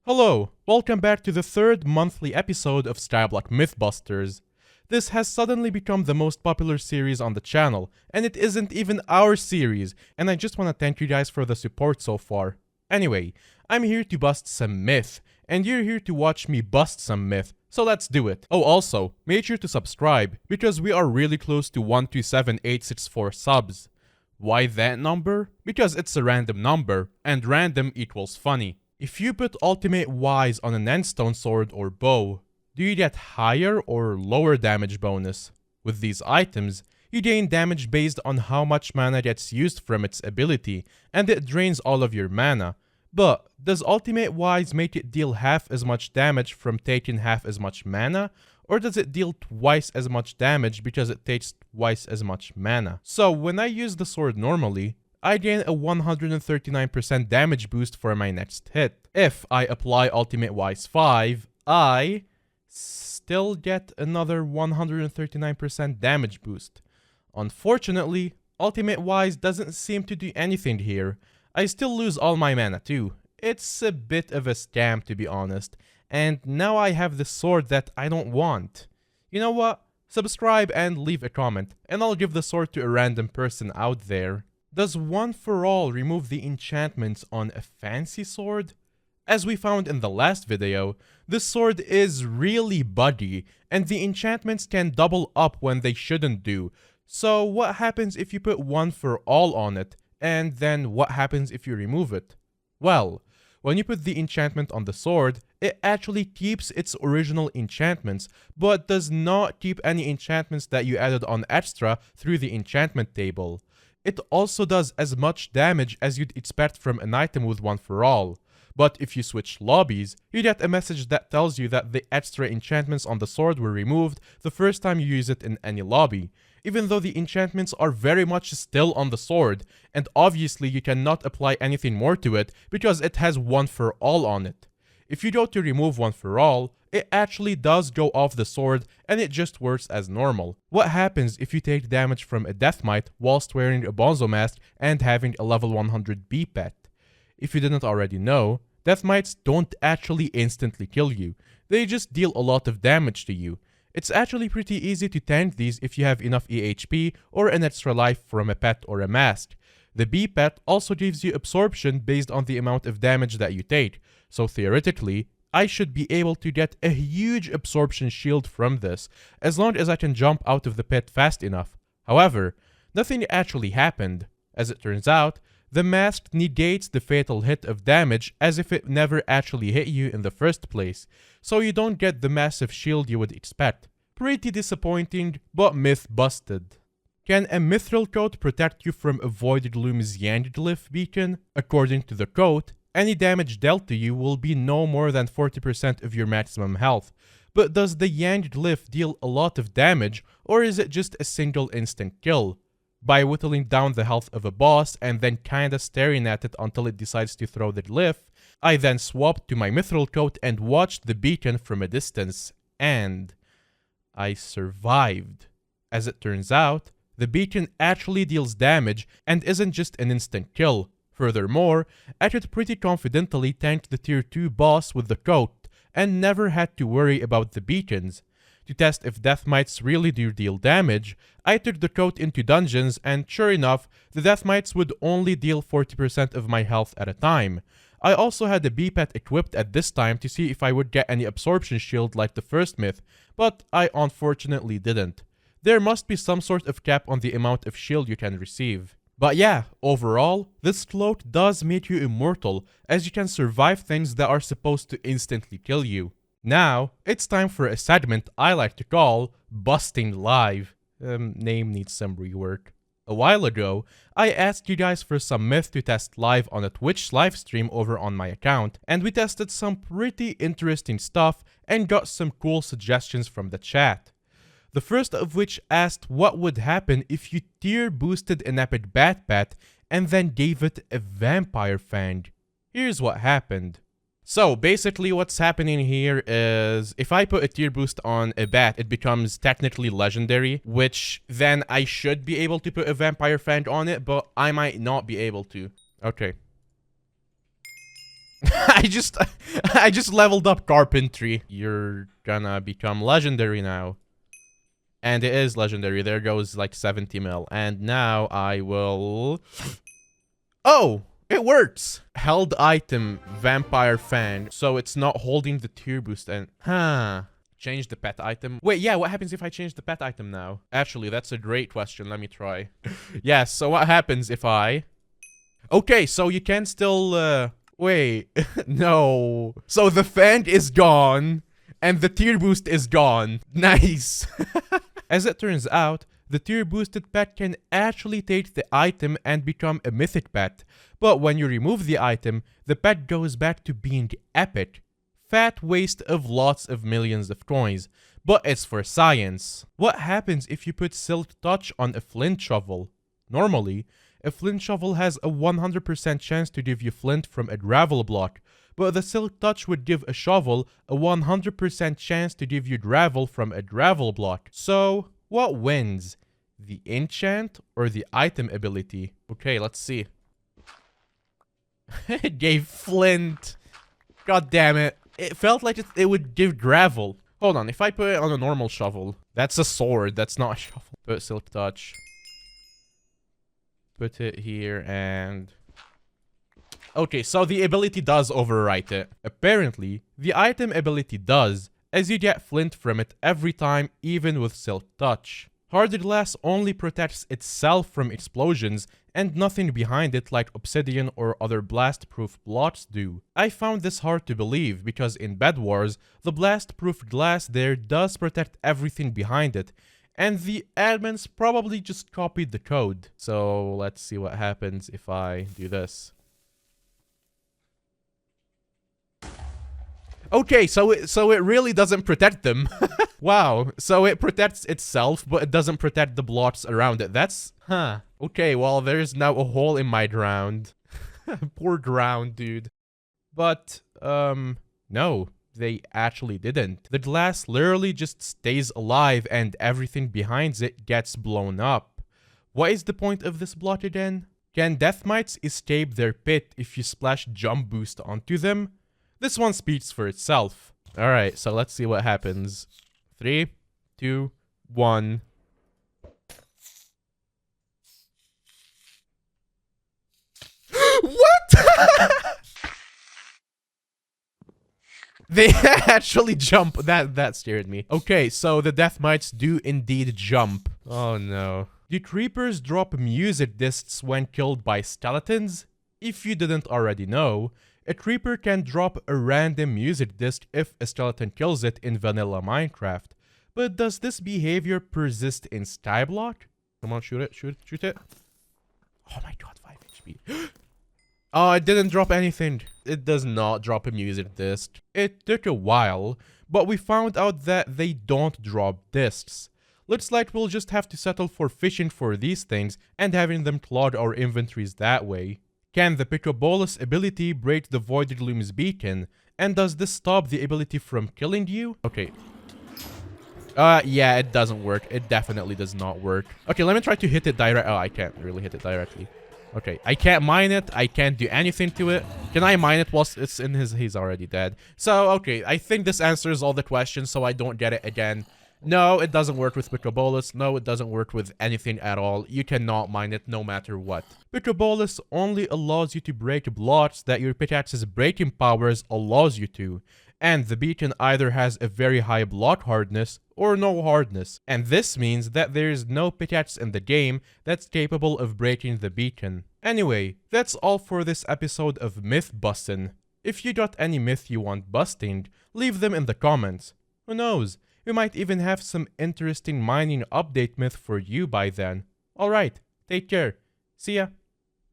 Hello, welcome back to the third monthly episode of Skyblock Mythbusters. This has suddenly become the most popular series on the channel, and it isn't even our series, and I just want to thank you guys for the support so far. Anyway, I'm here to bust some myth, and you're here to watch me bust some myth, so let's do it. Oh, also, make sure to subscribe, because we are really close to 127864 subs. Why that number? Because it's a random number, and random equals funny. If you put ultimate Ys on an endstone sword or bow, do you get higher or lower damage bonus? With these items, you gain damage based on how much mana gets used from its ability, and it drains all of your mana. But does ultimate Ys make it deal half as much damage from taking half as much mana? Or does it deal twice as much damage because it takes twice as much mana? So when I use the sword normally, I gain a 139% damage boost for my next hit. If I apply Ultimate Ys 5, I still get another 139% damage boost. Unfortunately, Ultimate Ys doesn't seem to do anything here. I still lose all my mana too. It's a bit of a scam, to be honest, and now I have the sword that I don't want. You know what? Subscribe and leave a comment, and I'll give the sword to a random person out there. Does One For All remove the enchantments on a fancy sword? As we found in the last video, this sword is really buggy, and the enchantments can double up when they shouldn't do. So what happens if you put One For All on it, and then what happens if you remove it? Well, when you put the enchantment on the sword, it actually keeps its original enchantments, but does not keep any enchantments that you added on extra through the enchantment table. It also does as much damage as you'd expect from an item with One For All. But if you switch lobbies, you get a message that tells you that the extra enchantments on the sword were removed the first time you use it in any lobby, even though the enchantments are very much still on the sword, and obviously you cannot apply anything more to it because it has One For All on it. If you go to remove One For All, it actually does go off the sword and it just works as normal. What happens if you take damage from a Death Mite whilst wearing a Bonzo mask and having a level 100 B pet? If you didn't already know, Death Mites don't actually instantly kill you, they just deal a lot of damage to you. It's actually pretty easy to tank these if you have enough EHP or an extra life from a pet or a mask. The B pet also gives you absorption based on the amount of damage that you take, so theoretically, I should be able to get a huge absorption shield from this, as long as I can jump out of the pit fast enough. However, nothing actually happened. As it turns out, the mask negates the fatal hit of damage as if it never actually hit you in the first place, so you don't get the massive shield you would expect. Pretty disappointing, but myth busted. Can a mithril coat protect you from a Voided Loom's Yanglyph beacon? According to the coat, any damage dealt to you will be no more than 40% of your maximum health. But does the Yanglyph deal a lot of damage, or is it just a single instant kill? By whittling down the health of a boss and then kinda staring at it until it decides to throw the glyph, I then swapped to my mithril coat and watched the beacon from a distance, and I survived. As it turns out, the beacon actually deals damage and isn't just an instant kill. Furthermore, I could pretty confidently tank the tier 2 boss with the coat and never had to worry about the beacons. To test if Death Mites really do deal damage, I took the coat into dungeons and sure enough, the Death Mites would only deal 40% of my health at a time. I also had a B-pet equipped at this time to see if I would get any absorption shield like the first myth, but I unfortunately didn't. There must be some sort of cap on the amount of shield you can receive. But yeah, overall, this cloak does make you immortal, as you can survive things that are supposed to instantly kill you. Now, it's time for a segment I like to call Busting Live. Name needs some rework. A while ago, I asked you guys for some myth to test live on a Twitch livestream over on my account, and we tested some pretty interesting stuff and got some cool suggestions from the chat. The first of which asked what would happen if you tier boosted an epic bat pet and then gave it a vampire fang. Here's what happened. So basically what's happening here is if I put a tier boost on a bat, it becomes technically legendary, which then I should be able to put a vampire fang on it, but I might not be able to. Okay. I just leveled up carpentry. You're gonna become legendary now. And it is legendary. There goes like 70 mil. And now I will... Oh! It works! Held item, vampire fan. So it's not holding the tier boost and... Huh. Change the pet item. Wait, yeah, what happens if I change the pet item now? Actually, that's a great question. Let me try. Yes, so what happens if I... Okay, so you can still... Wait. No. So the fan is gone. And the tier boost is gone. Nice. As it turns out, the tier boosted pet can actually take the item and become a mythic pet. But when you remove the item, the pet goes back to being epic. Fat waste of lots of millions of coins. But it's for science. What happens if you put Silk Touch on a flint shovel? Normally, a flint shovel has a 100% chance to give you flint from a gravel block, but the Silk Touch would give a shovel a 100% chance to give you gravel from a gravel block. So, what wins? The enchant or the item ability? Okay, let's see. It gave flint. God damn it. It felt like it would give gravel. Hold on, if I put it on a normal shovel, that's a sword, that's not a shovel. Put Silk Touch. Put it here and... Okay, so the ability does overwrite it. Apparently, the item ability does, as you get flint from it every time, even with Silk Touch. Harder glass only protects itself from explosions and nothing behind it like obsidian or other blast-proof blocks do. I found this hard to believe because in Bed Wars, the blast-proof glass there does protect everything behind it, and the admins probably just copied the code. So let's see what happens if I do this. Okay, so it really doesn't protect them. Wow, so it protects itself, but it doesn't protect the blocks around it. That's... Huh. Okay, well, there's now a hole in my ground. Poor ground, dude. But, no, they actually didn't. The glass literally just stays alive and everything behind it gets blown up. What is the point of this block again? Can death mites escape their pit if you splash jump boost onto them? This one speaks for itself. Alright, so let's see what happens. 3, 2, 1. What? They actually jump. That scared me. Okay, so the death mites do indeed jump. Oh no. Do creepers drop music discs when killed by skeletons? If you didn't already know, a creeper can drop a random music disc if a skeleton kills it in vanilla Minecraft. But does this behavior persist in Skyblock? Come on, shoot it, shoot it. Oh my god, 5 HP. Oh, it didn't drop anything. It does not drop a music disc. It took a while, but we found out that they don't drop discs. Looks like we'll just have to settle for fishing for these things and having them clog our inventories that way. Can the Picobolus ability break the Voided Gloom's beacon? And does this stop the ability from killing you? Okay. Yeah, it doesn't work. It definitely does not work. Okay, let me try to hit it direct. Oh, I can't really hit it directly. Okay, I can't mine it. I can't do anything to it. Can I mine it whilst it's in his... He's already dead. So, okay, I think this answers all the questions so I don't get it again. No, it doesn't work with Picobolus. No, it doesn't work with anything at all. You cannot mine it no matter what. Picobolus only allows you to break blocks that your pickaxe's breaking powers allows you to. And the beacon either has a very high block hardness or no hardness. And this means that there is no pickaxe in the game that's capable of breaking the beacon. Anyway, that's all for this episode of Mythbustin'. If you got any myth you want busting, leave them in the comments. Who knows? We might even have some interesting mining update myth for you by then. Alright, take care. See ya.